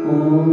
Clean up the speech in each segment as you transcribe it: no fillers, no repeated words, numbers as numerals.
Namah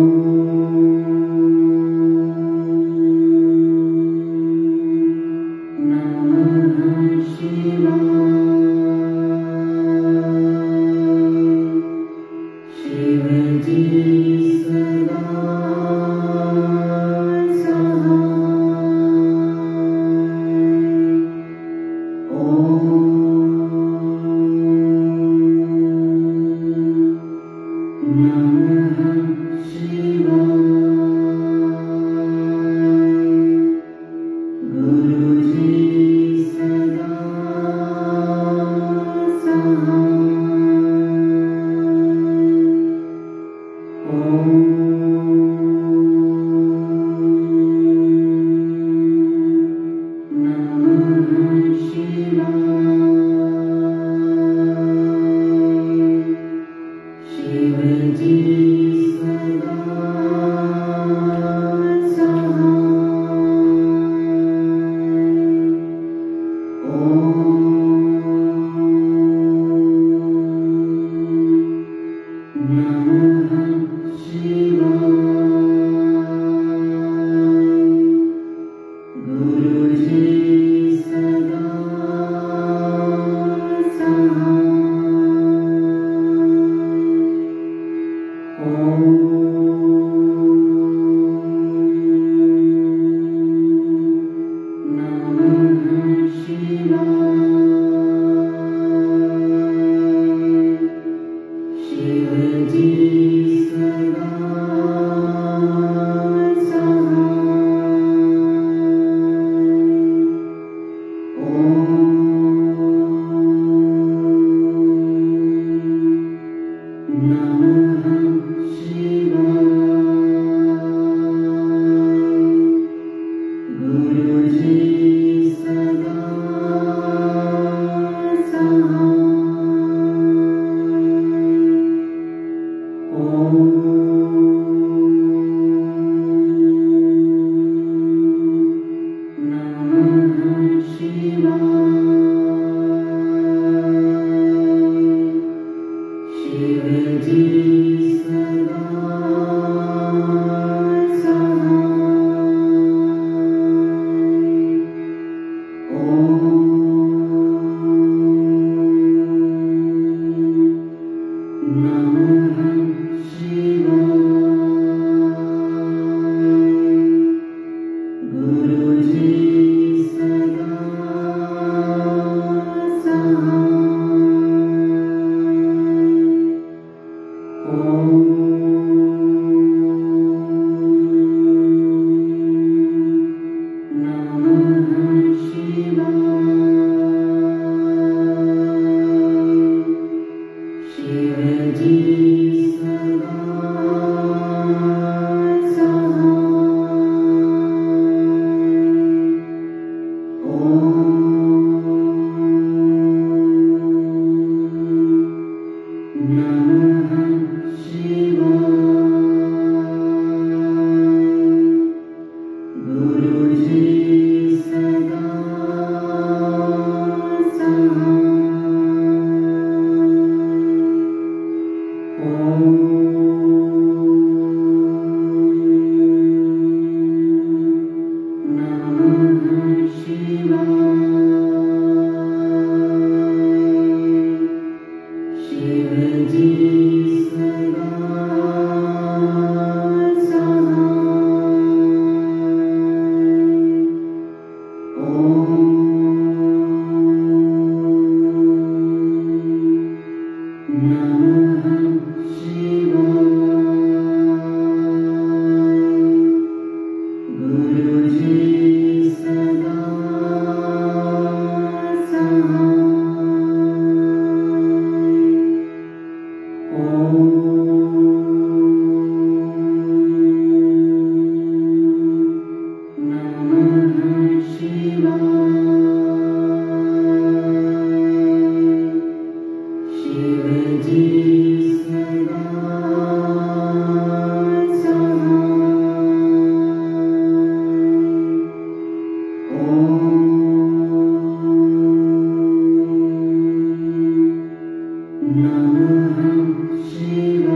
Shivaya.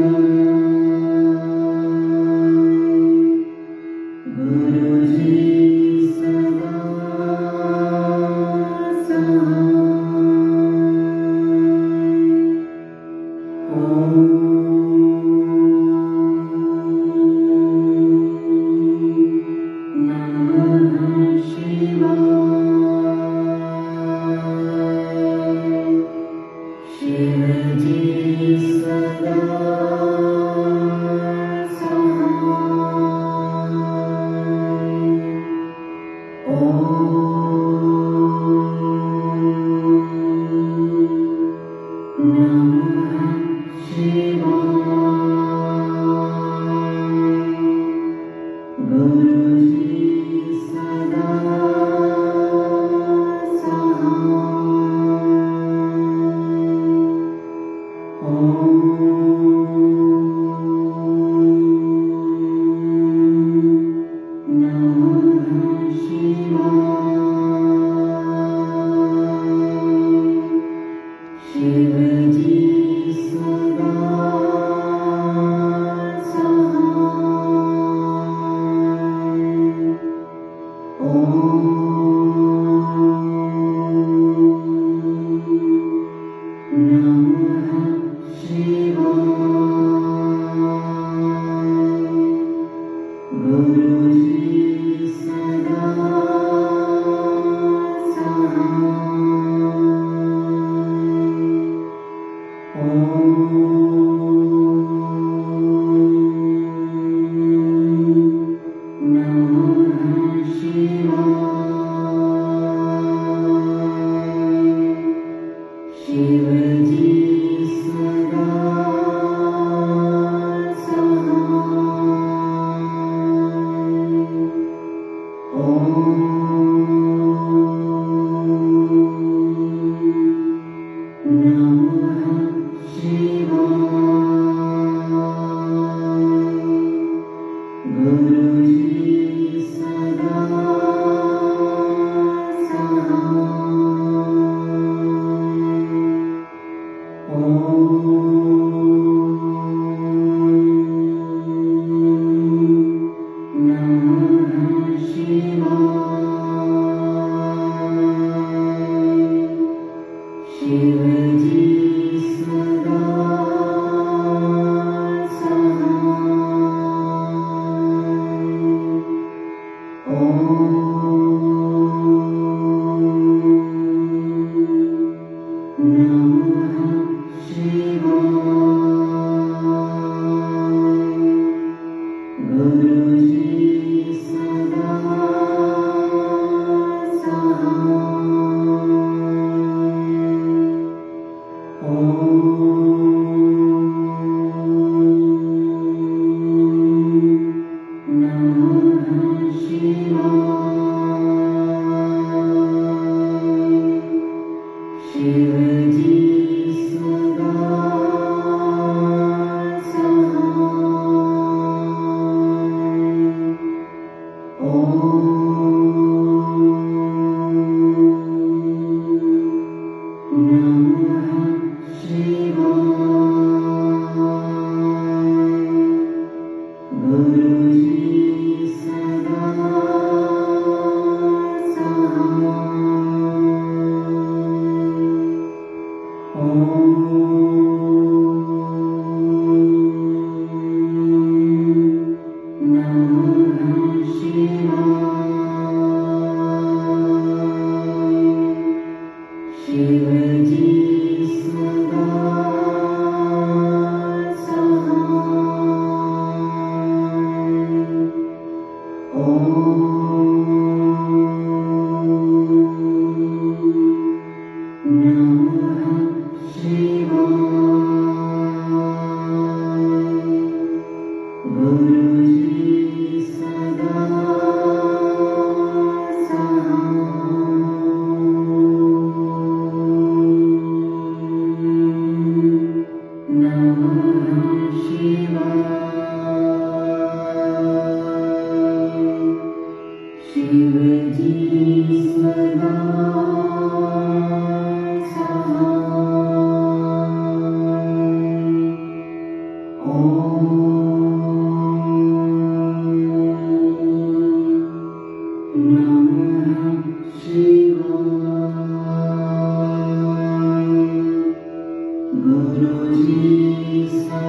Guru Ji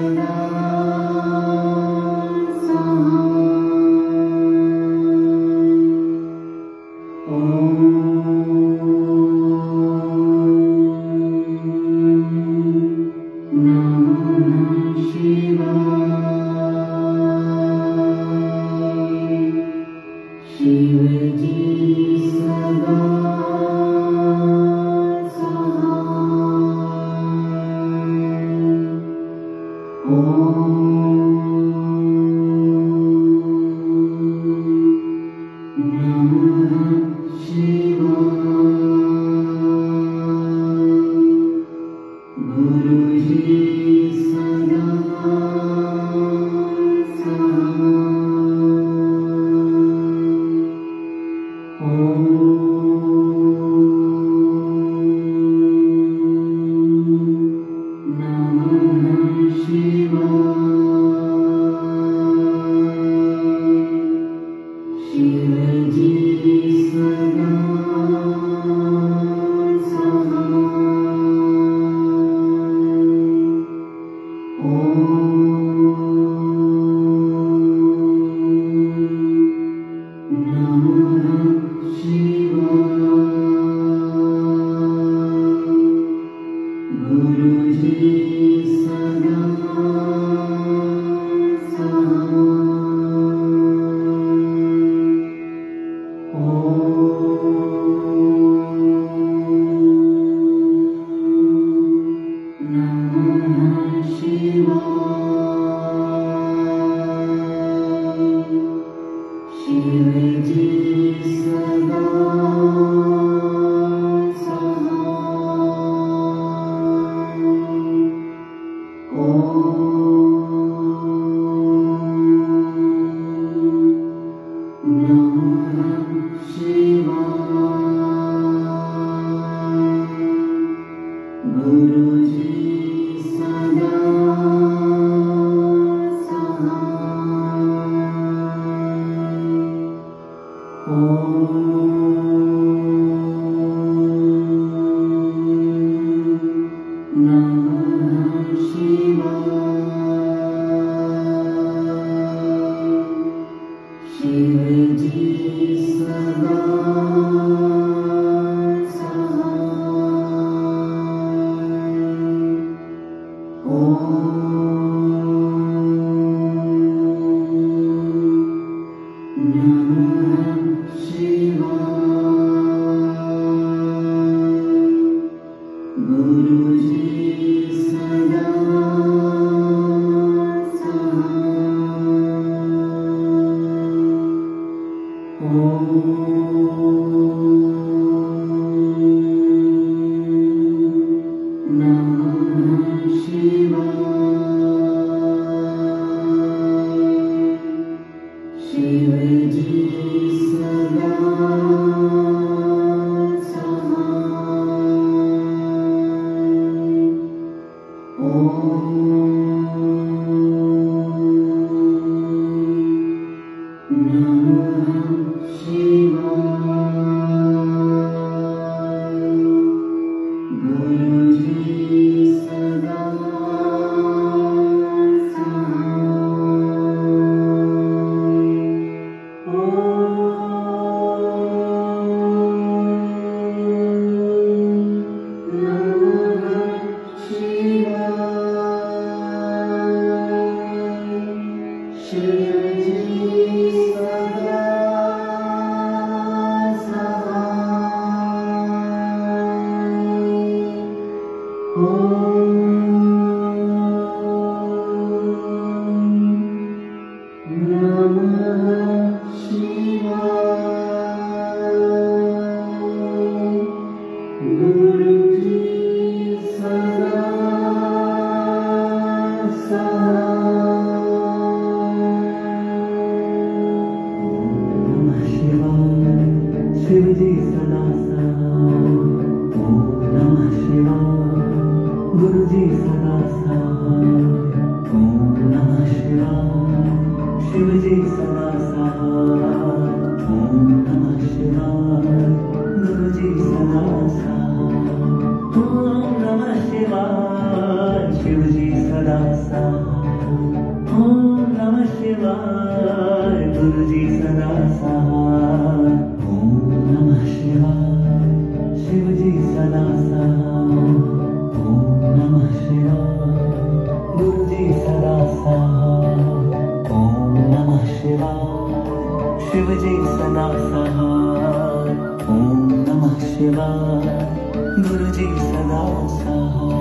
गुरुजी सदा सहाय।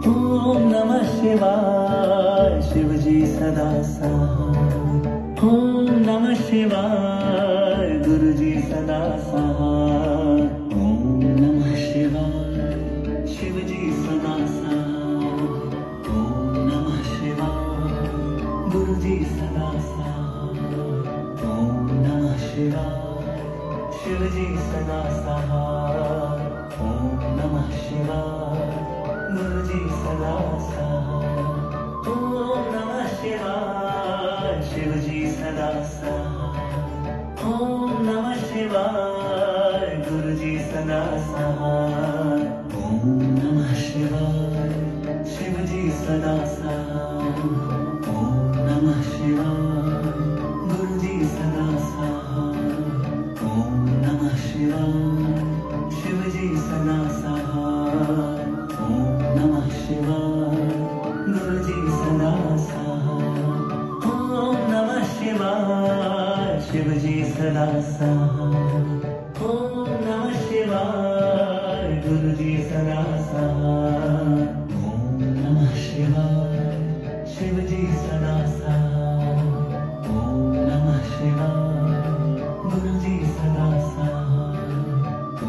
ओम नमः शिवाय शिव जी सदा सहाय। ओम नमः शिवाय गुरु जी सदा सहाय। ओम नमः शिवाय शिव जी सदा सहाय। ओम नमः शिवाय गुरु जी सदा सहाय। ओम नमः शिवाय शिव जी सदा सहाय। ओम नमः शिवाय गुरु जी सदा सहाय। ओम नमः शिवाय शिव जी सदा सहाय। ओम नमः शिवाय गुरु जी सदा सहाय। ओम नमः शिवाय शिव जी सदा सहाय। ओम नमः शिवाय गुरु जी सदा सहाय। ओम नमः शिवाय शिव जी सदा सहाय। ओम नमः शिवाय गुरु जी सदा सहाय। ओम नमः शिवाय शिव जी सदा सहाय। ओम नमः शिवाय गुरु जी सदा सहाय। ओम नमः शिवाय शिव जी सदा सहाय। ओम नमः शिवाय गुरु जी सदा सहाय।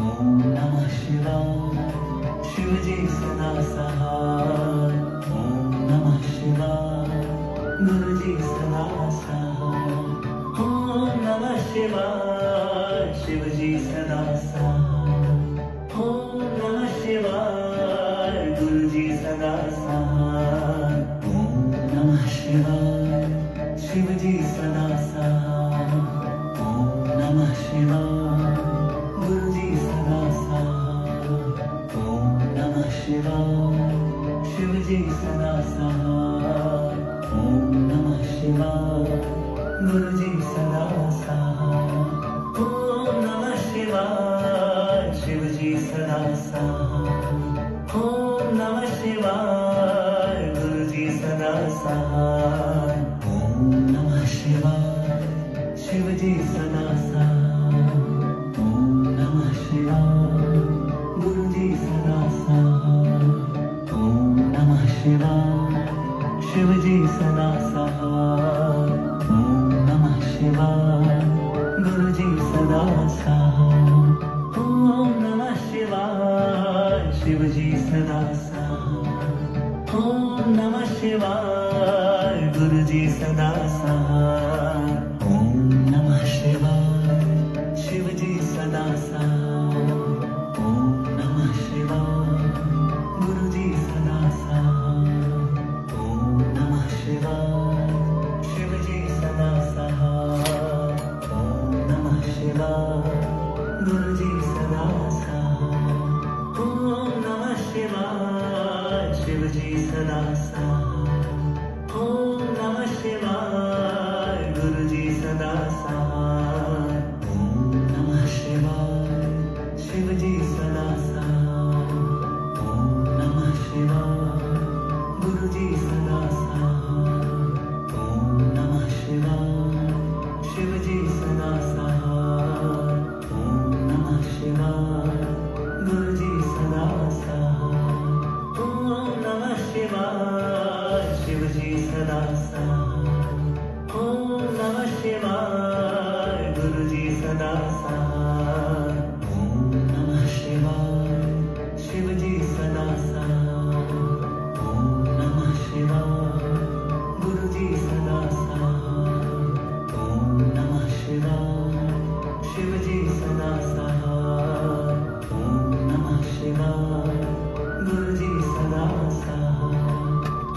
ओम नमः शिवाय शिव जी सदा सहाय। ओम नमः शिवाय गुरु जी सदा सहाय। ओम नमः शिवाय शिव जी सदा सहाय। ओम नमः शिवाय गुरु जी सदा सहाय। ओम नमः शिवाय शिव जी सदा सहाय। ओम नमः शिवाय गुरु जी सदा सहाय। ओम नमः शिवाय शिव जी सदा सहाय। ओम नमः शिवाय गुरु जी सदा सहाय। ओम नमः शिवाय शिव जी सदा सहाय। ओम नमः शिवाय गुरु जी सदा सहाय। ओम नमः शिवाय शिव जी सदा सहाय। ओम नमः शिवाय गुरु जी सदा सहाय। ओम नमः शिवाय शिव जी सदा सहाय। ओम नमः शिवाय गुरु जी सदा सहाय। ओम नमः शिवाय शिव जी सदा सहाय। ओम नमः शिवाय गुरु जी सदा सहाय। ओम नमः शिवाय शिव जी सदा सहाय। ओम नमः शिवाय गुरु जी सदा सहाय। ओम नमः शिवाय शिव जी सदा सहाय। ओम नमः शिवाय गुरु जी सदा सहाय। ओम नमः शिवाय शिव जी सदा सहाय। ओम नमः शिवाय गुरु जी सदा सहाय। ओम नमः शिवाय शिव जी सदा सहाय। ओम नमः शिवाय गुरु जी सदा सहाय। ओम नमः शिवाय शिव जी सदा सहाय। ओम नमः शिवाय गुरु जी सदा सहाय। ओम नमः शिवाय शिव जी सदा सहाय। ओम नमः शिवाय गुरु जी सदा सहाय। ओम नमः शिवाय शिव जी सदा सहाय। ओम नमः शिवाय गुरु जी सदा सहाय। ओम नमः शिवाय शिव जी सदा सहाय। ओम नमः शिवाय गुरु जी सदा सहाय।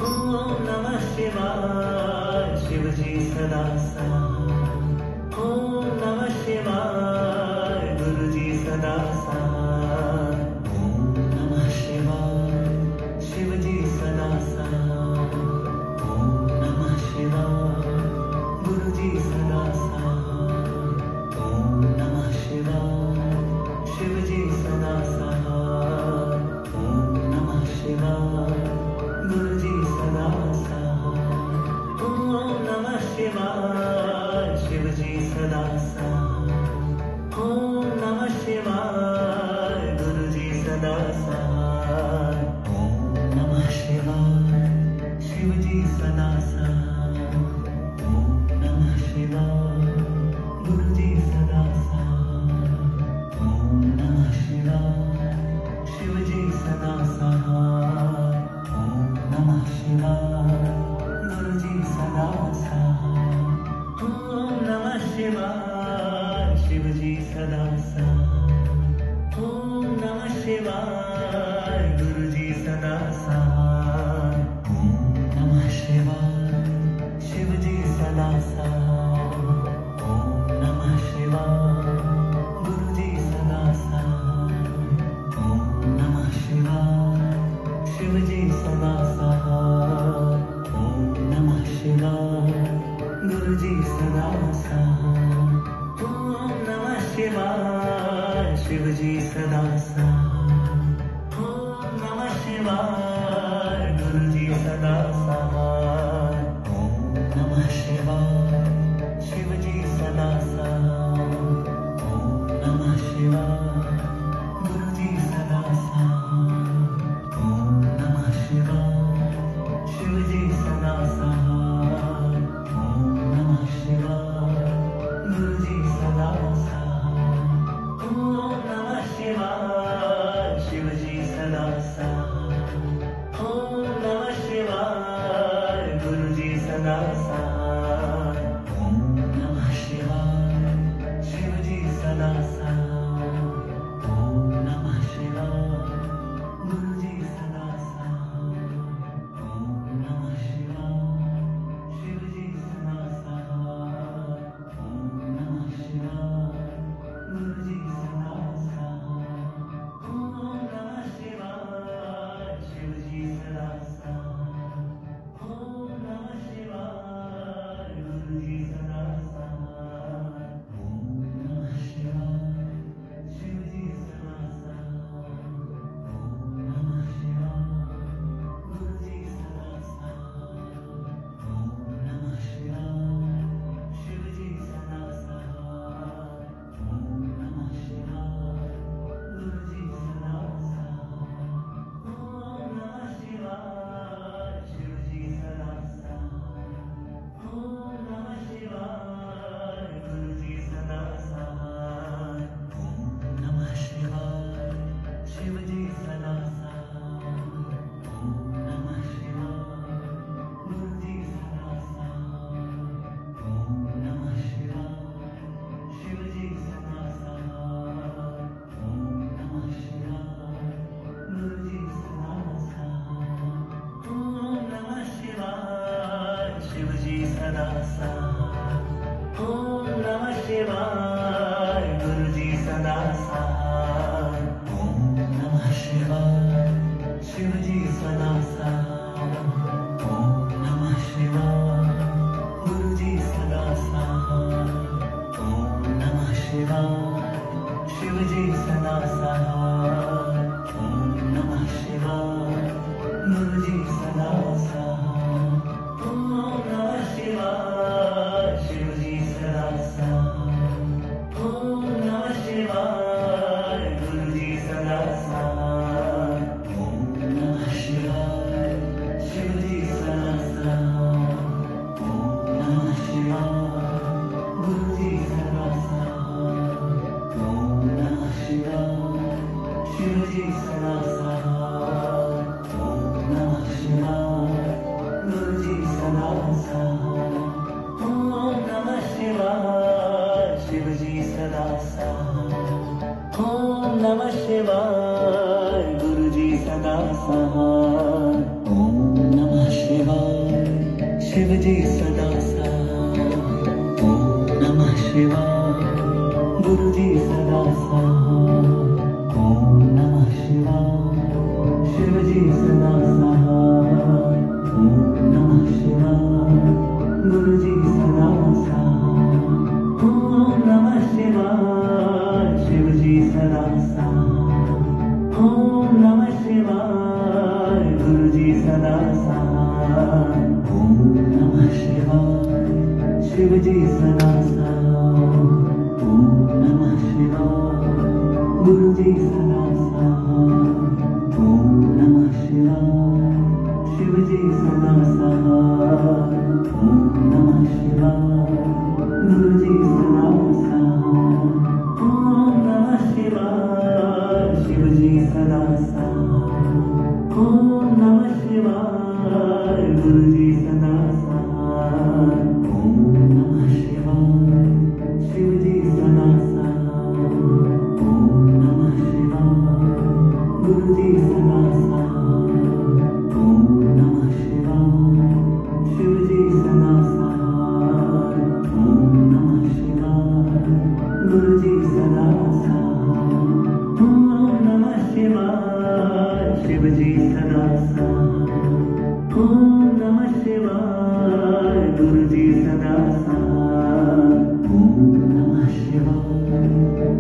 ओम नमः शिवाय शिव जी सदा सहाय। ओम नमः शिवाय गुरु जी सदा सहाय। ओम नमः शिवाय शिव जी सदा सहाय। ओम नमः शिवाय गुरु जी सदा सहाय। ओम नमः शिवाय शिव जी सदा सहाय। ओम नमः शिवाय गुरु जी सदा सहाय। ओम नमः शिवाय शिवाय गुरु जी सदा सहाय। ओम नमः शिवाय शिव जी सदा सहाय। ओम नमः शिवाय गुरु जी सदा सहाय। ओम नमः शिवाय शिव जी सदा सहाय। ओम नमः शिवाय गुरु जी सदा सहाय। ओम नमः शिवाय शिव जी सदा सहाय। ओम नमः शिवाय गुरु जी सदा सहाय। ओम नमः शिवाय शिव जी सदा सहाय। ओम नमः शिवाय गुरु जी सदा सहाय। ओम नमः शिवाय शिव जी सदा सहाय। ओम नमः शिवाय गुरु जी सदा सहाय। ओम नमः शिवाय शिव जी सदा सहाय। ओम नमः शिवाय गुरु जी सदा सहाय। ओम नमः शिवाय शिव जी सदा सहाय। ओम नमः शिवाय गुरु जी सदा सहाय। ओम नमः शिवाय शिव जी सदा सहाय। ओम नमः शिवाय गुरु जी सदा सहाय। ओम नमः शिवाय शिव जी सदा सहाय। ओम नमः शिवाय गुरु जी सदा सहाय। ओम नमः शिवाय शिव जी सदा सहाय। ओम नमः शिवाय गुरु जी सदा सहाय। ओम नमः शिवाय शिव जी सदा सहाय। ओम नमः शिवाय गुरु जी सदा सहाय। ओम नमः शिवाय शिव जी सदा सहाय। ओम नमः शिवाय गुरु जी सदा सहाय। ओम नमः शिवाय शिव जी सदा सहाय। ओम नमः शिवाय गुरु जी सदा सहाय। ओम नमः शिवाय शिव जी सदा सहाय। ओम नमः शिवाय गुरु जी सदा सहाय। ओम नमः शिवाय शिव जी सदा सहाय। ओम नमः शिवाय गुरु जी सदा सहाय। ओम नमः शिवाय शिव जी सदा सहाय। ओम नमः शिवाय गुरु जी सदा सहाय। ओम नमः शिवाय शिव जी सदा सहाय। ओम नमः शिवाय गुरु जी सदा सहाय। ओम नमः शिवाय शिव जी सदा सहाय। ओम नमः शिवाय गुरु जी सदा सहाय। ओम नमः शिवाय शिव जी सदा सहाय। ओम नमः शिवाय गुरु जी सदा सहाय। ओम नमः शिवाय शिव जी सदा सहाय। ओम नमः शिवाय गुरु जी सदा सहाय। ओम नमः शिवाय शिव जी सदा सहाय। ओम नमः शिवाय गुरु जी सदा सहाय। ओम नमः शिवाय शिव जी सदा सहाय। ओम नमः शिवाय गुरु जी सदा सहाय। ओम नमः शिवाय शिव जी सदा सहाय। ओम नमः शिवाय गुरु जी सदा सहाय। ओम नमः शिवाय शिव जी सदा सहाय। ओम नमः शिवाय गुरु जी सदा सहाय। ओम नमः शिवाय शिव जी सदा सहाय। ओम नमः शिवाय गुरु जी सदा सहाय। ओम नमः शिवाय गुरु जी सदा साथ। ओम नमः शिवाय,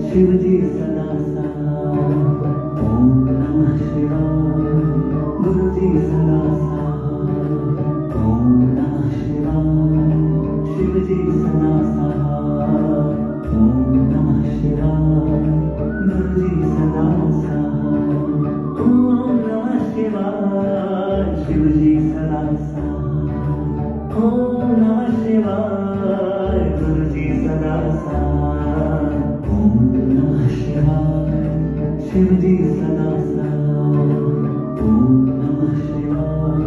शिव जी सदा साथ। ओम नमः शिवाय, गुरु जी सदा साथ। ओम नमः शिवाय, शिव जी सदा साथ। ओम नमः शिवाय, गुरु जी सदा साथ। ओम नमः शिवाय, शिव जी सदा साथ। ओम नमः शिवाय, गुरु जी सदा साथ। ओम नमः शिवाय, शिव जी सदा साथ। ओम नमः शिवाय,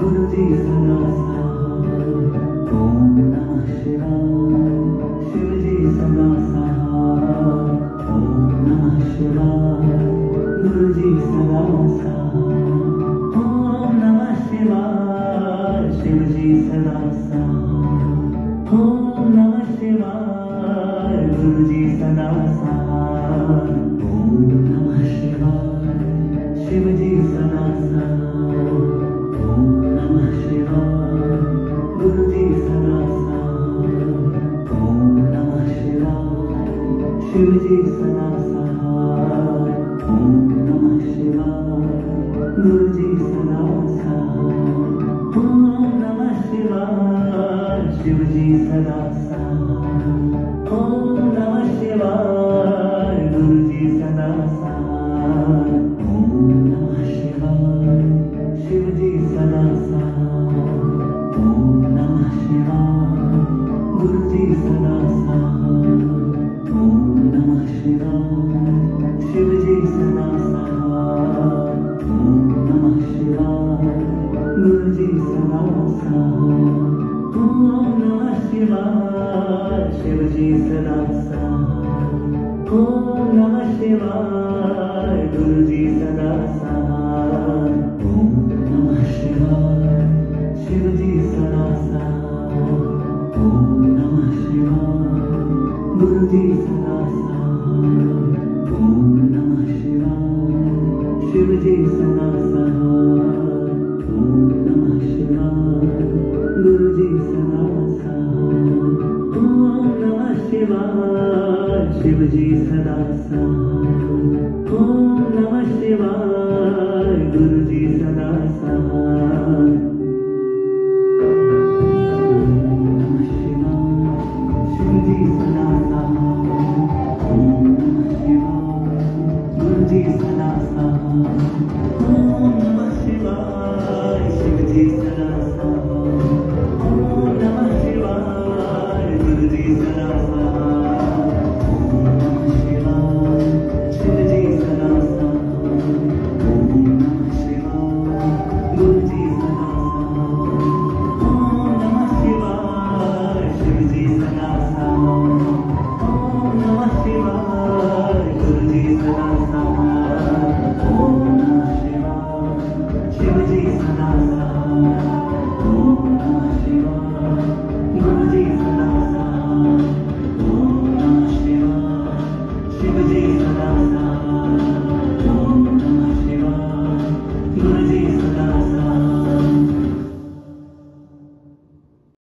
गुरु जी सदा साथ। ओम नमः शिवाय, शिव जी सदा साथ। ओम नमः शिवाय, गुरु जी सदा साथ। ओम नमः शिवाय, शिव जी सदा साथ। ओम नमः शिवाय, गुरु जी सदा साथ। ओम नमः शिवाय, शिव जी सदा साथ। ओम नमः शिवाय, गुरु जी सदा साथ। ओम नमः शिवाय, शिव जी सदा साथ। ओम नमः शिवाय, गुरु जी सदा साथ। ओम नमः शिवाय, शिव जी सदा साथ। ओम नमः शिवाय, गुरु जी सदा साथ। ओम नमः शिवाय, शिव जी सदा साथ। ओम नमः शिवाय, गुरु जी सदा साथ। ओम नमः शिवाय, शिव जी सदा साथ। ओम नमः शिवाय, गुरु जी सदा साथ। ओम नमः शिवाय, शिव जी सदा साथ। ओम नमः शिवाय, गुरु जी सदा साथ। ओम नमः शिवाय, शिव जी सदा साथ। ओम नमः शिवाय, गुरु जी सदा साथ। ओम नमः शिवाय, शिव जी सदा साथ। ओम नमः शिवाय, गुरु जी सदा साथ। ओम नमः शिवाय, शिव जी सदा साथ।